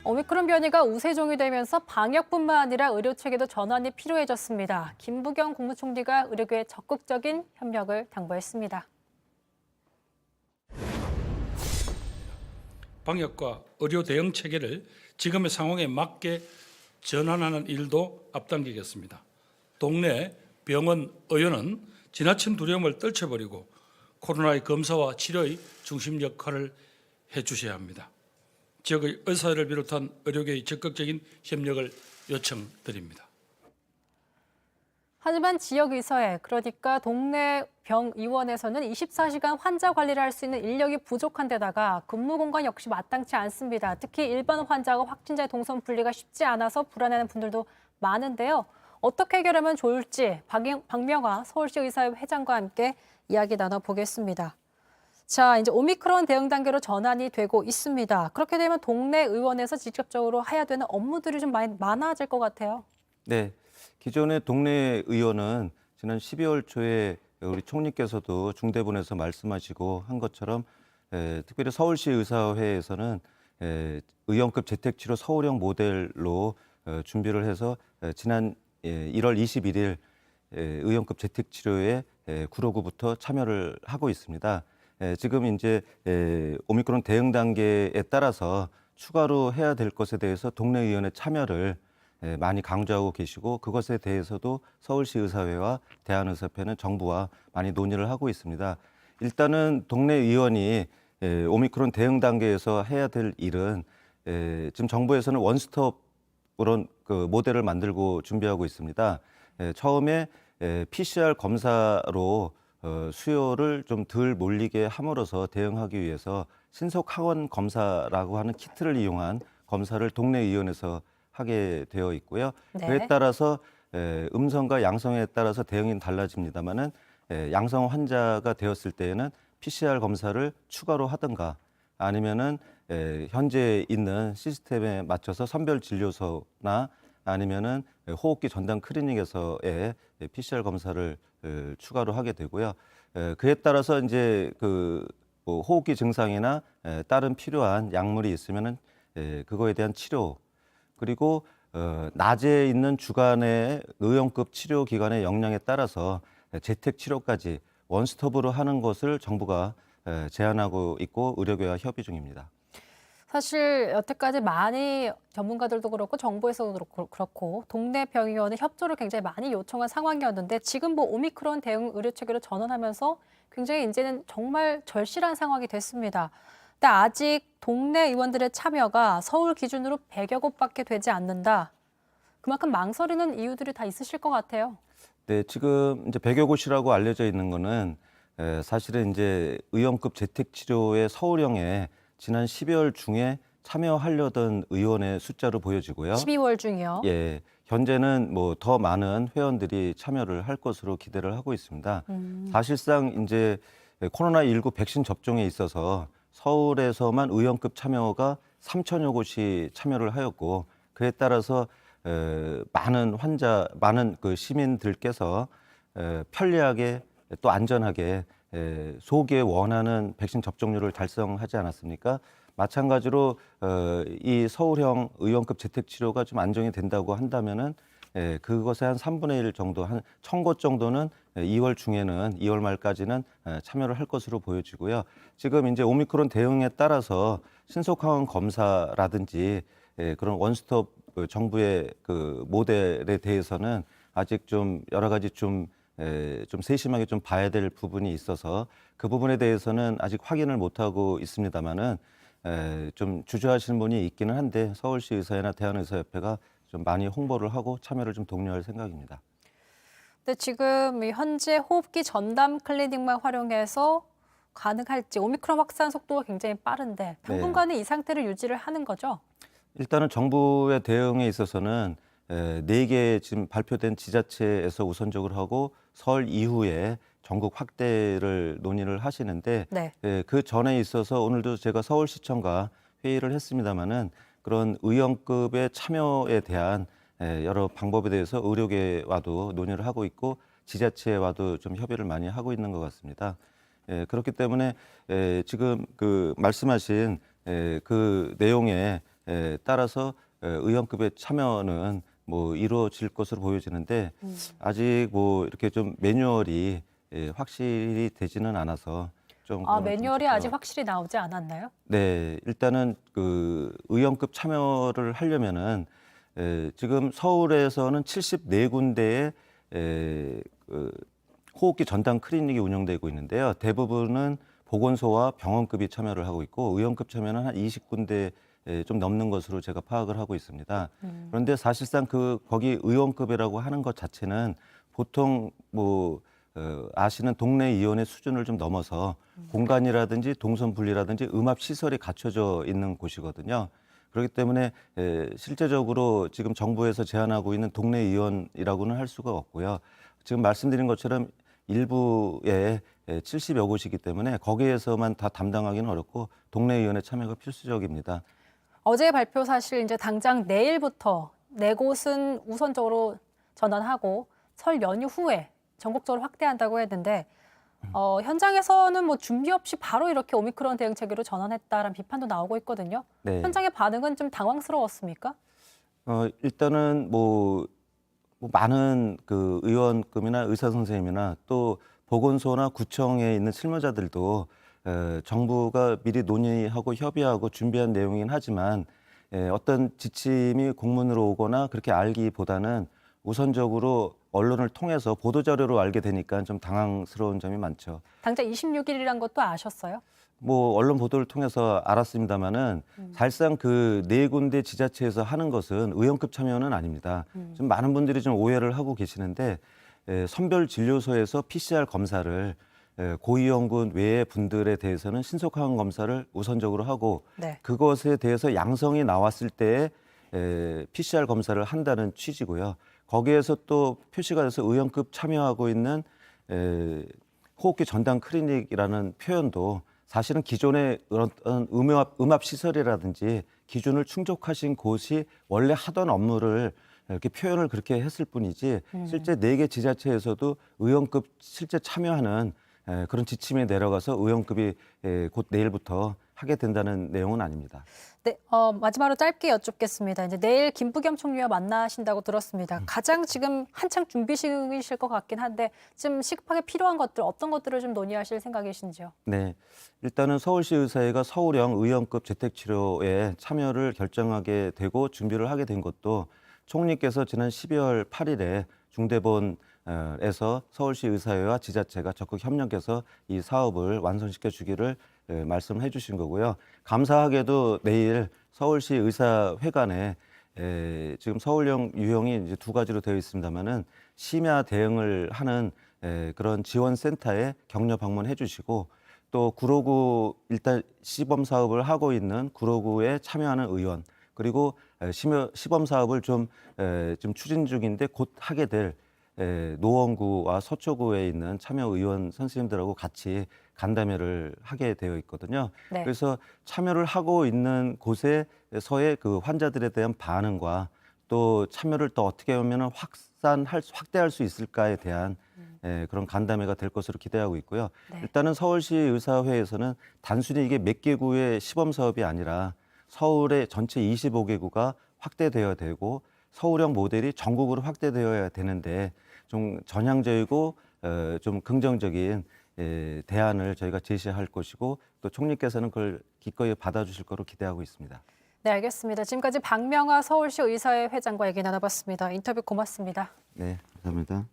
오미크론 변이가 우세종이 되면서 방역뿐만 아니라 의료 체계도 전환이 필요해졌습니다. 김부겸 국무총리가 의료계에 적극적인 협력을 당부했습니다. 방역과 의료 대응 체계를 지금의 상황에 맞게 전환하는 일도 앞당기겠습니다. 동네 병원 의원은 지나친 두려움을 떨쳐버리고 코로나의 검사와 치료의 중심 역할을 해주셔야 합니다. 지역의 의사를 비롯한 의료계의 적극적인 협력을 요청드립니다. 하지만 지역의사회, 그러니까 동네 병의원에서는 24시간 환자 관리를 할 수 있는 인력이 부족한 데다가 근무 공간 역시 마땅치 않습니다. 특히 일반 환자와 확진자의 동선 분리가 쉽지 않아서 불안해하는 분들도 많은데요. 어떻게 해결하면 좋을지 박명화 서울시 의사회 회장과 함께 이야기 나눠보겠습니다. 자, 이제 오미크론 대응 단계로 전환이 되고 있습니다. 그렇게 되면 동네 의원에서 직접적으로 해야 되는 업무들이 좀 많아질 것 같아요. 네, 기존의 동네 의원은 지난 12월 초에 우리 총리께서도 중대본에서 말씀하시고 한 것처럼 특별히 서울시 의사회에서는 의원급 재택치료 서울형 모델로 준비를 해서 지난 1월 21일 의원급 재택치료에 구로구부터 참여를 하고 있습니다. 지금 이제 오미크론 대응 단계에 따라서 추가로 해야 될 것에 대해서 동네 의원의 참여를 많이 강조하고 계시고 그것에 대해서도 서울시 의사회와 대한의사협회는 정부와 많이 논의를 하고 있습니다. 일단은 동네 의원이 오미크론 대응 단계에서 해야 될 일은 지금 정부에서는 원스톱 그런 그 모델을 만들고 준비하고 있습니다. 처음에 PCR 검사로 수요를 좀 덜 몰리게 함으로써 대응하기 위해서 신속 항원 검사라고 하는 키트를 이용한 검사를 동네 의원에서 하게 되어 있고요. 네. 그에 따라서 음성과 양성에 따라서 대응이 달라집니다만은 양성 환자가 되었을 때에는 PCR 검사를 추가로 하든가 아니면은 현재 있는 시스템에 맞춰서 선별 진료소나 아니면은 호흡기 전담 클리닉에서의 PCR 검사를 추가로 하게 되고요. 그에 따라서 이제 뭐 호흡기 증상이나 다른 필요한 약물이 있으면은 그거에 대한 치료 그리고 낮에 있는 주간의 의용급 치료 기관의 역량에 따라서 재택 치료까지 원스톱으로 하는 것을 정부가 제안하고 있고 의료계와 협의 중입니다. 사실 여태까지 많이 전문가들도 그렇고 정부에서도 그렇고 동네 병의원의 협조를 굉장히 많이 요청한 상황이었는데 지금 뭐 오미크론 대응 의료 체계로 전환하면서 굉장히 이제는 정말 절실한 상황이 됐습니다. 근데 아직 동네 의원들의 참여가 서울 기준으로 100여 곳밖에 되지 않는다. 그만큼 망설이는 이유들이 다 있으실 것 같아요. 네, 지금 이제 100여 곳이라고 알려져 있는 거는 사실은 이제 의원급 재택 치료의 서울형에 지난 12월 중에 참여하려던 의원의 숫자로 보여지고요. 12월 중이요. 예, 현재는 뭐 더 많은 회원들이 참여를 할 것으로 기대를 하고 있습니다. 사실상 이제 코로나19 백신 접종에 있어서 서울에서만 의원급 참여가 3천여 곳이 참여를 하였고 그에 따라서 많은 그 시민들께서 편리하게 또 안전하게 소기에 원하는 백신 접종률을 달성하지 않았습니까? 마찬가지로 이 서울형 의원급 재택 치료가 좀 안정이 된다고 한다면은 그것의 한 3분의 1 정도, 한 1,000곳 정도는 2월 중에는 2월 말까지는 참여를 할 것으로 보여지고요. 지금 이제 오미크론 대응에 따라서 신속항원 검사라든지 그런 원스톱 정부의 그 모델에 대해서는 아직 좀 여러 가지 좀 세심하게 좀 봐야 될 부분이 있어서 그 부분에 대해서는 아직 확인을 못하고 있습니다만은 좀 주저하시는 분이 있기는 한데 서울시 의사회나 대한의사협회가 좀 많이 홍보를 하고 참여를 좀 독려할 생각입니다. 근데 지금 현재 호흡기 전담 클리닉만 활용해서 가능할지 오미크론 확산 속도가 굉장히 빠른데 당분간은 이 상태를 유지를 하는 거죠? 일단은 정부의 대응에 있어서는 4개 지금 발표된 지자체에서 우선적으로 하고 설 이후에 전국 확대를 논의를 하시는데 네. 그 전에 있어서 오늘도 제가 서울시청과 회의를 했습니다마는 그런 의원급의 참여에 대한 여러 방법에 대해서 의료계와도 논의를 하고 있고 지자체와도 좀 협의를 많이 하고 있는 것 같습니다. 그렇기 때문에 지금 그 말씀하신 그 내용에 따라서 의원급의 참여는 뭐 이루어질 것으로 보여지는데 아직 뭐 이렇게 좀 매뉴얼이 확실히 되지는 않아서 좀 아, 그거는 좀 매뉴얼이 지켜봐- 아직 확실히 나오지 않았나요? 네, 일단은 그 의원급 참여를 하려면은 지금 서울에서는 74군데의 그 호흡기 전담 클리닉이 운영되고 있는데요. 대부분은 보건소와 병원급이 참여를 하고 있고 의원급 참여는 한 20군데 좀 넘는 것으로 제가 파악을 하고 있습니다. 그런데 사실상 거기 의원급이라고 하는 것 자체는 보통 뭐 아시는 동네 의원의 수준을 좀 넘어서 공간이라든지 동선 분리라든지 음압 시설이 갖춰져 있는 곳이거든요. 그렇기 때문에 실제적으로 지금 정부에서 제안하고 있는 동네 의원이라고는 할 수가 없고요. 지금 말씀드린 것처럼 일부에 70여 곳이기 때문에 거기에서만 다 담당하기는 어렵고 동네 의원의 참여가 필수적입니다. 어제 발표 사실 이제 당장 내일부터 네 곳은 우선적으로 전환하고 설 연휴 후에 전국적으로 확대한다고 했는데 현장에서는 뭐 준비 없이 바로 이렇게 오미크론 대응 체계로 전환했다라는 비판도 나오고 있거든요. 네. 현장의 반응은 좀 당황스러웠습니까? 일단은 뭐 많은 그 의원급이나 의사 선생님이나 또 보건소나 구청에 있는 실무자들도 정부가 미리 논의하고 협의하고 준비한 내용이긴 하지만 어떤 지침이 공문으로 오거나 그렇게 알기보다는 우선적으로 언론을 통해서 보도자료로 알게 되니까 좀 당황스러운 점이 많죠. 당장 26일이란 것도 아셨어요? 뭐 언론 보도를 통해서 알았습니다마는 사실상 그 네 군데 지자체에서 하는 것은 의원급 참여는 아닙니다. 좀 많은 분들이 좀 오해를 하고 계시는데 선별 진료소에서 PCR 검사를 고위험군 외의 분들에 대해서는 신속항원 검사를 우선적으로 하고 네. 그것에 대해서 양성이 나왔을 때에 PCR 검사를 한다는 취지고요. 거기에서 또 표시가 돼서 의원급 참여하고 있는 호흡기 전담 클리닉이라는 표현도 사실은 기존의 어떤 음압 시설이라든지 기준을 충족하신 곳이 원래 하던 업무를 이렇게 표현을 그렇게 했을 뿐이지 실제 4개 지자체에서도 의원급 실제 참여하는 그런 지침이 내려가서 의원급이 곧 내일부터 하게 된다는 내용은 아닙니다. 네, 마지막으로 짧게 여쭙겠습니다. 이제 내일 김부겸 총리와 만나신다고 들었습니다. 가장 지금 한창 준비 중이실 것 같긴 한데 좀 시급하게 필요한 것들 어떤 것들을 좀 논의하실 생각이신지요? 네, 일단은 서울시 의사회가 서울형 의원급 재택치료에 참여를 결정하게 되고 준비를 하게 된 것도 총리께서 지난 12월 8일에 중대본에서 서울시 의사회와 지자체가 적극 협력해서 이 사업을 완성시켜 주기를 말씀해 주신 거고요. 감사하게도 내일 서울시 의사회관에 지금 서울형 유형이 이제 2가지로 되어 있습니다만은 심야 대응을 하는 그런 지원센터에 격려 방문해 주시고 또 구로구 일단 시범 사업을 하고 있는 구로구에 참여하는 의원 그리고 시범 사업을 좀 추진 중인데 곧 하게 될 노원구와 서초구에 있는 참여 의원 선생님들하고 같이 간담회를 하게 되어 있거든요. 네. 그래서 참여를 하고 있는 곳에서의 그 환자들에 대한 반응과 또 참여를 또 어떻게 하면 확대할 수 있을까에 대한 그런 간담회가 될 것으로 기대하고 있고요. 네. 일단은 서울시 의사회에서는 단순히 이게 몇 개구의 시범 사업이 아니라 서울의 전체 25개구가 확대되어야 되고 서울형 모델이 전국으로 확대되어야 되는데 좀 전향적이고 좀 긍정적인 대안을 저희가 제시할 것이고 또 총리께서는 그걸 기꺼이 받아주실 거로 기대하고 있습니다. 네, 알겠습니다. 지금까지 박명하 서울시 의사회 회장과 얘기 나눠봤습니다. 인터뷰 고맙습니다. 네, 감사합니다.